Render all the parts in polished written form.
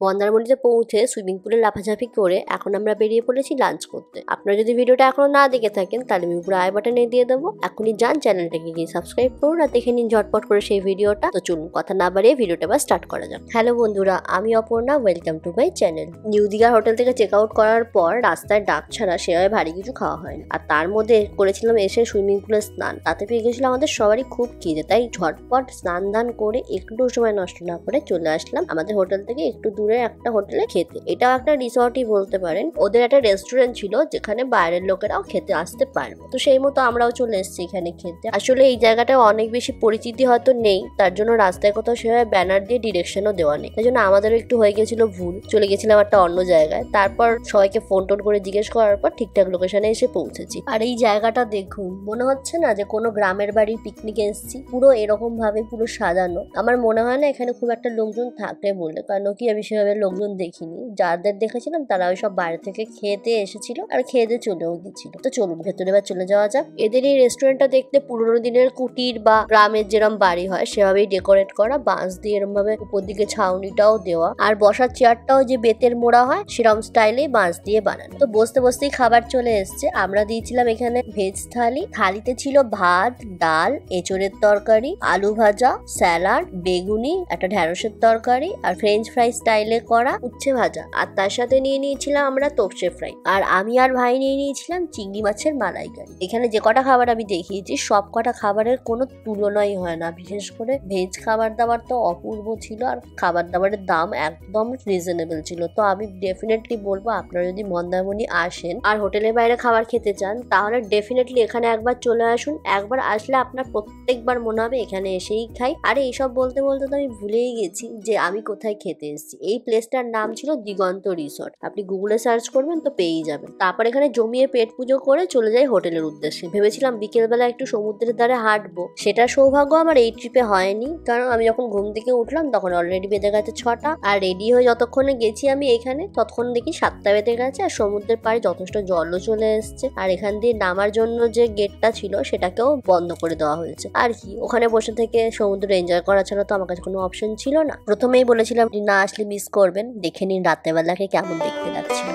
মন্দারমণিতে পৌঁছে সুইমিং পুলে লাফাঝাফি করে এখন আমরা বেরিয়ে পড়েছি লাঞ্চ করতে। আপনারা যদি ভিডিওটা এখনো না দেখে থাকেন তাহলে আমি উপরে আই বাটনে দিয়ে দেবো, এখনই যান চ্যানেলটাকে গিয়ে সাবস্ক্রাইব করুন আর দেখে নিন ঝটপট করে সেই ভিডিওটা। তো চলুন কথা না বাড়িয়ে ভিডিওটা বা স্টার্ট করা যাক। হ্যালো বন্ধুরা, আমি Aparna, welcome to my channel. New Digha hotel থেকে চেক আউট করার পর রাস্তায় ডাব ছাড়া সেভাবে ভারী কিছু খাওয়া হয়নি, আর তার মধ্যে করেছিলাম এসে সুইমিং পুলে স্নান। তাতে পেয়ে গেছিলাম আমাদের সবারই খুব খিদে, তাই ঝটপট স্নান দান করে একটু সময় নষ্ট না করে চলে আসলাম আমাদের হোটেল থেকে একটু দূরে একটা হোটেলে খেতে। এটাও একটা রিসর্টই বলতে পারেন, ওদের একটা রেস্টুরেন্ট ছিল যেখানে বাইরের লোকেরাও খেতে আসতে পারবে। তো সেই মতো আমরাও চলে এসেছি এখানে খেতে। আসলে এই জায়গাটা অনেক বেশি পরিচিতি হয়তো নেই, তার জন্য রাস্তায় কোথাও সেভাবে ব্যানার দিয়ে ডিরেকশনও দেওয়া নেই, তাই জন্য আমাদেরও একটু হয়ে গেছিল ভুল, চলে গেছিলাম একটা অন্য জায়গায়। তারপর সবাইকে ফোন টোন করে জিজ্ঞেস করার পর ঠিকঠাক লোকেশনে এসে পৌঁছেছি। আর এই জায়গাটা দেখুন, মনে হচ্ছে না যে কোনো গ্রামের বাড়ির পিকনিকে এসেছি, পুরো এরকম ভাবে পুরো সাজানো। আমার মনে হয় না এখানে খুব একটা লোকজন থাকে বলে, কারণ কি আমি সেভাবে লোকজন দেখিনি। যাদের দেখেছিলাম তারা ওই সব বাইরে থেকে খেতে এসেছিল আর খেতে চলেও গেছিল। তো চলুন ভেতরে এবার চলে যাওয়া যাক। এদের এই রেস্টুরেন্টটা দেখতে পুরোনো দিনের কুটির বা গ্রামের যেরকম বাড়ি হয় সেভাবেই ডেকোরেট করা, বাঁশ দিয়ে এরকম ভাবে উপর দিকে ছাউনিটাও দেওয়া, আর বসার চেয়ারটাও যে বেতের মোড়া হয় সেরকম স্টাইলে বাঁশ দিয়ে বানানো। তো বসতে বসতেই খাবার চলে এসছে। আমরা দিয়েছিলাম এখানে ভেজ থালি। থালিতে ছিল ভাত, ডাল, এঁচড়ের তরকারি, আলু ভাজা, স্যালাড, বেগুনি, একটা ঢ্যাঁড়সের তরকারি আর ফ্রেঞ্চ ফ্রাই স্টাইলে করা উচ্ছে ভাজা, আর তার সাথে নিয়ে নিয়েছিলাম আমরা তোপসে ফ্রাই। আর আমি আর ভাই নিয়ে নিয়েছিলাম চিংড়ি মাছের মালাইকারি। এখানে যে কটা খাবার আমি দেখিয়েছি সব কটা খাবারের কোনো তুলনাই হয় না, বিশেষ করে ভেজ খাবার দাবার তো অপূর্ব ছিল, আর খাবার দাবারের দাম একদম রিজনেবল ছিল। তো আমি ডেফিনেটলি বলবো আপনারা যদি মন্দারমণি আসেন আর হোটেলের বাইরে খাবার খেতে চান তাহলে ডেফিনেটলি এখানে একবার চলে আসুন। একবার আসলে আপনার প্রত্যেকবার মনে হবে এখানে এসেই খাই। আর এইসব বলতে বলতে তো আমি ভুলেই গেছি যে আমি কোথায় খেতে এসেছি। এই প্লেসটার নাম ছিল দিগন্ত রিসর্ট, আপনি গুগলে সার্চ করবেন তো পেয়েই যাবেন। তারপর এখানে জমিয়ে পেট পুজো করে চলে যাই হোটেলের উদ্দেশ্যে। ভেবেছিলাম বিকেলবেলা একটু সমুদ্রের ধারে হাঁটবো, সেটা সৌভাগ্য আমার এই ট্রিপে হয়নি, কারণ আমি যখন ঘুম থেকে উঠলাম তখন অলরেডি বেজে গেছে 6টা, আর রেডি হয়ে যতক্ষণে গেছি আমি এখানে ততক্ষণ দেখি 7টা বেজে গেছে, আর সমুদ্রের পাড়ে যথেষ্ট জলও চলে এসছে। আর এখান দিয়ে নামার জন্য যে গেটটা ছিল সেটাকেও বন্ধ করে দেওয়া হয়েছে। আর কি ওখানে বসে থেকে সমুদ্র এনজয় করা ছাড়া তো আমার কাছে কোনো অপশন ছিল না। প্রথমেই বলেছিলাম না আসলে মিস করবেন, দেখে নিন রাতের বেলাকে কেমন দেখতে লাগছিল।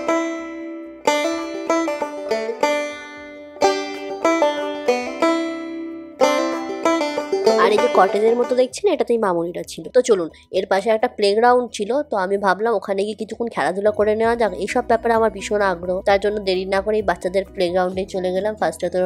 আর এই যে কটেজের মতো দেখছেন এটাতেই মামুনিটা ছিল। তো চলুন, এর পাশে একটা প্লেগ্রাউন্ড ছিল, তো আমি ভাবলাম ওখানে গিয়ে কিছুক্ষণ খেলাধুলা করে নেওয়া যাক। এইসব ব্যাপারে আমার ভীষণ আগ্রহ, তার জন্য দেরি না করে বাচ্চাদের প্লেগ্রাউন্ডে চলে গেলাম। ফার্স্টে তো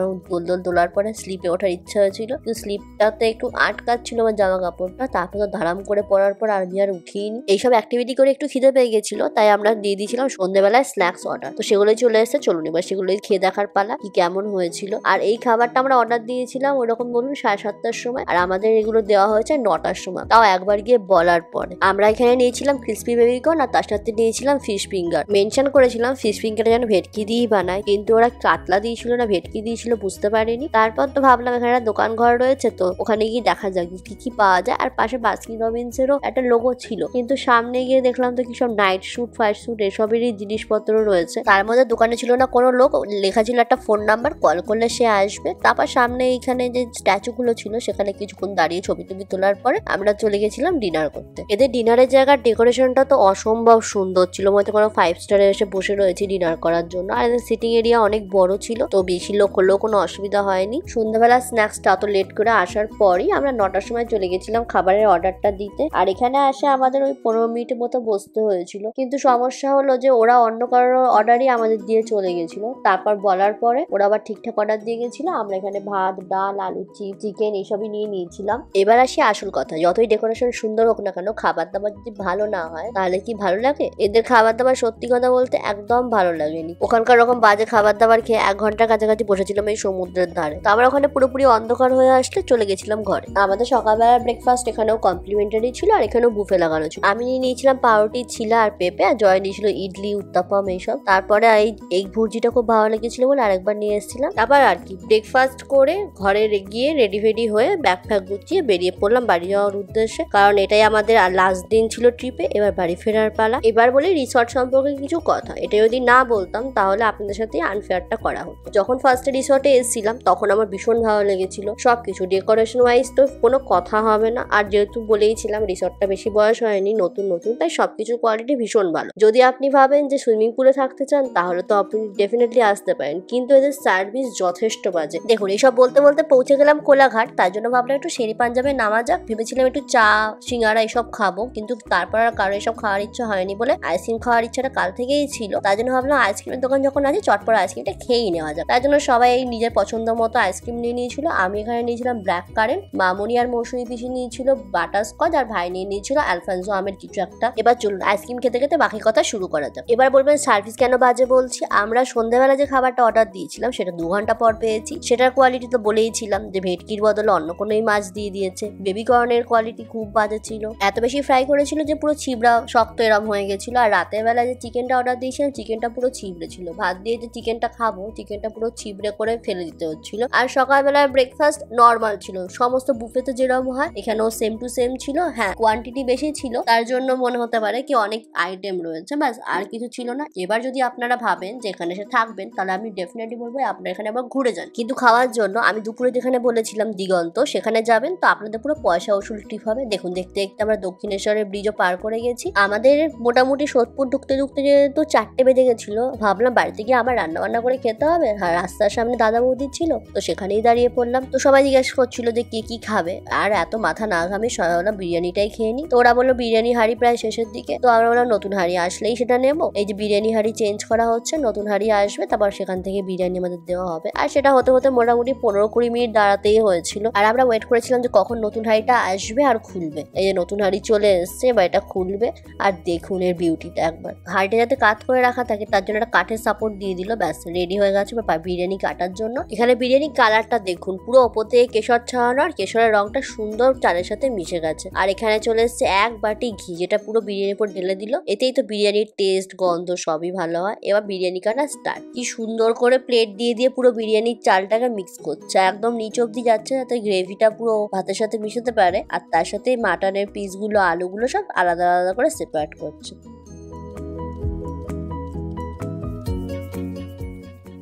দোল তোলার পরে স্লিপে ওঠার ইচ্ছা হয়েছিল, কিন্তু স্লিপটাতে একটু আটকাচ্ছিল আমার জামা কাপড়টা। তারপর তো ধারাম করে পড়ার পর আমি আর উঠিনি। এইসব অ্যাক্টিভিটি করে একটু খিদে পেয়ে গেছিল, তাই আমরা দিয়ে দিয়েছিলাম সন্ধ্যেবেলায় স্ন্যাক্স অর্ডার। তো সেগুলোই চলে এসেছে, চলুন এবার সেগুলোই খেয়ে দেখার পালা কি কেমন হয়েছিল। আর এই খাবারটা আমরা অর্ডার দিয়েছিলাম ওরকম বলুন 7:30টার সময়, আর আমাদের এগুলো দেওয়া হয়েছে 9টার সময়, তাও একবার গিয়ে বলার পরে। আমরা এখানে নিয়েছিলাম ক্রিসপি বেবিকর্ন আর তার সাথে নিয়েছিলাম ফিশ ফিঙ্গার। মেনশন করেছিলাম ফিশ ফিঙ্গার যেন ভেটকি দিয়েই বানায়, কিন্তু ওরা কাতলা দিয়েছিল না ভেটকি দিয়েছিল বুঝতে পারিনি। তারপর তো ভাবলাম এখানে দোকান ঘর রয়েছে, তো ওখানে গিয়ে দেখা যাক কি কি পাওয়া যায়। আর পাশে বাস্কিন রবিন্সেরও একটা লোগো ছিল, কিন্তু সামনে গিয়ে দেখলাম তো কি সব নাইট স্যুট, ফায়ার স্যুট এসবেরই জিনিসপত্র রয়েছে। তার মধ্যে দোকানে ছিল না কোনো লোক, লেখা ছিল একটা ফোন নাম্বার, কল করলে সে আসবে। তারপর সামনে এইখানে যে স্ট্যাচু গুলো ছিল সেখানে কিছুক্ষণ দাঁড়িয়ে ছবি তোলার পরে আমরা চলে গেছিলাম ডিনার করতে। এদের ডিনারের জায়গার ডেকোরেশনটা তো অসম্ভব সুন্দর ছিল, মনে কোনো 5 স্টারে এসে বসে রয়েছে ডিনার করার জন্য। আর এদের সিটিং এরিয়া অনেক বড় ছিল, তো বেশি লোক হলেও কোনো অসুবিধা হয়নি। সন্ধ্যাবেলা স্ন্যাক্সটা অত লেট করে আসার পরই আমরা 9টার সময় চলে গেছিলাম খাবারের অর্ডারটা দিতে। আর এখানে আসে আমাদের ওই 15 মিনিটের মতো বসতে হয়েছিল, কিন্তু সমস্যা হলো যে ওরা অন্য কারোর অর্ডারই আমাদের দিয়ে চলে গেছিল। তারপর বলার পরে ওরা আবার ঠিকঠাক অর্ডার দিয়ে গেছিল। আমরা এখানে ভাত, ডাল, আলু চিপস, চিকেন এইসবই নিয়ে নিয়েছিলাম। এবার আসি আসল কথা, যতই ডেকোরেশন সুন্দর হোক না কেন খাবার দাবার যদি ভালো না হয় তাহলে কি ভালো লাগে? এদের খাবার দাবার সত্যি কথা বলতে একদম ভালো লাগেনি। ওখানকার রকম বাজে খাবার দাবার খেয়ে 1 ঘন্টার কাছাকাছি বসেছিলাম এই সমুদ্রের ধারে। তো আমরা ওখানে পুরোপুরি অন্ধকার হয়ে আসলে চলে গেছিলাম ঘরে। আমাদের সকালবেলার ব্রেকফাস্ট এখানেও কমপ্লিমেন্টারি ছিল, আর এখানেও বুফে লাগানো ছিল। আমি নিয়েছিলাম পাউরুটি, ছিলা আর পেঁপে, আর জয় নিয়েছিল ইডলি, উত্তাপাম এইসব। তারপরে এই এগ ভুর্জিটা খুব ভালো লেগেছিল বলে আরেকবার নিয়ে এসেছিলাম। তারপর আর কি ব্রেকফাস্ট করে ঘরে গিয়ে রেডি ফেডি হয়ে ব্যাগ ফ্যাগ গুছিয়ে বেরিয়ে পড়লাম বাড়ি যাওয়ার উদ্দেশ্যে, কারণ এটাই আমাদের লাস্ট দিন ছিল ট্রিপে। এবার বাড়ি ফেরার পালা। এবার বলি রিসর্ট সম্পর্কে কিছু কথা। এটা যদি না বলতাম তাহলে আপনাদের সাথে আনফেয়ারটা করা হতো। যখন ফার্স্টে রিসর্টে এসেছিলাম তখন আমার ভীষণ ভালো লেগেছিল সবকিছু। ডেকোরেশন ওয়াইজ তো কোনো কথা হবে না, আর যেহেতু বলেইছিলাম রিসর্টটা বেশি বয়স হয়নি, নতুন নতুন, তাই সবকিছু কোয়ালিটি ভীষণ ভালো। যদি আপনি ভাবেন যে সুইমিং পুলে থাকতে চান তাহলে তো আপনি ডেফিনেটলি আসতে পারেন, কিন্তু এদের সার্ভিস যথেষ্ট বাজে। দেখুন এইসব বলতে বলতে পৌঁছে গেলাম কোলাঘাট, তার জন্য ভাবলাম একটু শেরি পাঞ্জাবে নামা যাক। ভেবেছিলাম একটু চা সিঙ্গারা এসব খাবো, কিন্তু তারপর আর কারো এসব খাওয়ার ইচ্ছা হয়নি বলে আইসক্রিম খাওয়ার ইচ্ছাটা কাল থেকেই ছিল। তার জন্য ভাবলাম আইসক্রিমের দোকান যখন আছে চটপট আইসক্রিমটা খেয়েই নেওয়া যাক। তার জন্য সবাই নিজের পছন্দ মতো আইসক্রিম নিয়ে নিয়েছিল। আমি এখানে নিয়েছিলাম ব্ল্যাক কারেন্ট, মামনি আর মৌসুমী পিসি নিয়েছিল বাটারস্কচ, আর ভাই নিয়ে নিয়েছিল আলফানসো আমের কিছু একটা। এবার চলুন আইসক্রিম খেতে খেতে বাকি কথা শুরু করা যাক। এবার বলবেন সার্ভিস কেন বাজে বলছি। আমরা সন্ধ্যাবেলা যে খাবারটা অর্ডার দিয়েছিলাম সেটা 2 ঘন্টা পর পেয়েছি। সেটার কোয়ালিটি তো বলেইছিলাম যে ভেটকির বদলে অন্য কোনোই মাছ দিয়ে দিয়েছে। বেবি কর্নের কোয়ালিটি খুব বাজে ছিল, এত বেশি ফ্রাই করেছিল যে পুরো ছিবড়া শক্ত এরম হয়ে গেছিল। আর রাতের বেলা যে চিকেনটা অর্ডার দিয়েছিলাম চিকেনটা পুরো ছিবড়ে ছিল। ভাত দিয়ে যে চিকেনটা খাবো চিকেনটা পুরো ছিবড়ে করে ফেলে দিতে হচ্ছিল। আর সকালবেলার ব্রেকফাস্ট নর্মাল ছিল, সমস্ত বুফেতে যেরকম হয় এখানেও সেম টু সেম ছিল। হ্যাঁ কোয়ান্টিটি বেশি ছিল, তার জন্য মনে হতে পারে কি অনেক আইটেম রয়েছে, ব্যাস আর কিছু ছিল না। এবার যদি আপনারা ভাবেন যে এখানে এসে থাকবেন তাহলে আমি ডেফিনেটলি বলবো আপনারা এখানে আবার ঘুরে যান, কিন্তু খাওয়ার জন্য আমি দুপুরে যেখানে বলেছিলাম দিগন্ত সেখানে যাবেন তো আপনাদের পুরো পয়সা উসুল ট্রিপ হবে। দেখুন দেখতে দেখতে আমরা দক্ষিণেশ্বরের ব্রিজও পার করে গেছি। আমাদের মোটামুটি সোদপুর ঢুকতে ঢুকতে যেহেতু 4টে বেজে গেছিল, ভাবলাম বাড়িতে গিয়ে আবার রান্না বান্না করে খেতে হবে। আর রাস্তার সামনে দাদা বৌদি ছিল তো সেখানেই দাঁড়িয়ে পড়লাম। তো সবাই জিজ্ঞেস করছিল যে কে কি খাবে, আর এত মাথা না ঘামে সবাই বললাম বিরিয়ানিটাই খেয়ে নি। তো ওরা বললো বিরিয়ানি হাঁড়ি প্রায় শেষের দিকে, তো আমরা বললাম নতুন হাঁড়ি আসলেই সেটা নেবো। এই যে বিরিয়ানি হাঁড়ি চেঞ্জ করা হচ্ছে, নতুন হাঁড়ি আসবে, তারপর সেখান থেকে বিরিয়ানি আমাদের দেওয়া হবে। আর সেটা হতে হতে মোটামুটি 15-20 মিনিট দাঁড়াতেই হয়েছিল। আর আমরা ওয়েট করেছিলাম যে কখন নতুন হাঁড়িটা আসবে আর খুলবে। এই যে নতুন হাঁড়ি চলে এসছে, বা এটা খুলবে। আর দেখুন এর বিউটিটা একবার, হাঁড়িটা যাতে কাত করে রাখা থাকে তার জন্য একটা কাঠের সাপোর্ট দিয়ে দিল, ব্যাস রেডি হয়ে গেছে বিরিয়ানি কাটার জন্য। এখানে বিরিয়ানি কালারটা দেখুন, পুরো ওপর থেকে কেশর ছাড়ানো, আর কেশরের রংটা সুন্দর চালের সাথে মিশে গেছে। আর এখানে চলে এসছে 1 বাটি ঘি, যেটা পুরো বিরিয়ানির উপর ঢেলে দিল। এতেই তো বিরিয়ানির টেস্ট গন্ধ সবই ভালো হয়। এবার বিরিয়ানি কাটা স্টার্ট। কি সুন্দর করে প্লেট দিয়ে দিয়ে পুরো বিরিয়ানির চালটাকে মিক্স করছে, একদম নিচ অব্দি যাচ্ছে যাতে গ্রেভিটা পুরো ভাতের সাথে মিশাতে পারে। আর তার সাথে মাটনের পিসগুলো আলুগুলো সব আলাদা আলাদা করে সেপারেট করছে।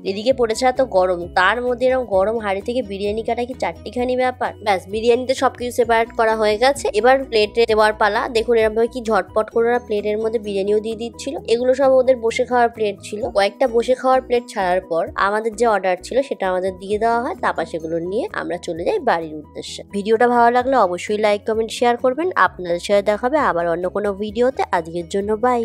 এদিকে পড়েছে এত গরম, তার মধ্যে এরকম গরম হাঁড়ি থেকে বিরিয়ানি কাটা কি চারটিখানি ব্যাপার। ব্যাস বিরিয়ানিতে সবকিছু সেপারেট করা হয়ে গেছে। এবার প্লেটে দেওয়ার পালা। দেখুন এরকম ভাবে কি ঝটপট করে ওরা প্লেটের মধ্যে বিরিয়ানিও দিয়ে দিচ্ছিল। এগুলো সব ওদের বসে খাওয়ার প্লেট ছিল। কয়েকটা বসে খাওয়ার প্লেট ছাড়ার পর আমাদের যে অর্ডার ছিল সেটা আমাদের দিয়ে দেওয়া হয়, তারপর সেগুলো নিয়ে আমরা চলে যাই বাড়ির উদ্দেশ্যে। ভিডিওটা ভালো লাগলে অবশ্যই লাইক কমেন্ট শেয়ার করবেন। আপনাদের সাথে দেখা হবে আবার অন্য কোনো ভিডিওতে। আজকের জন্য বাই।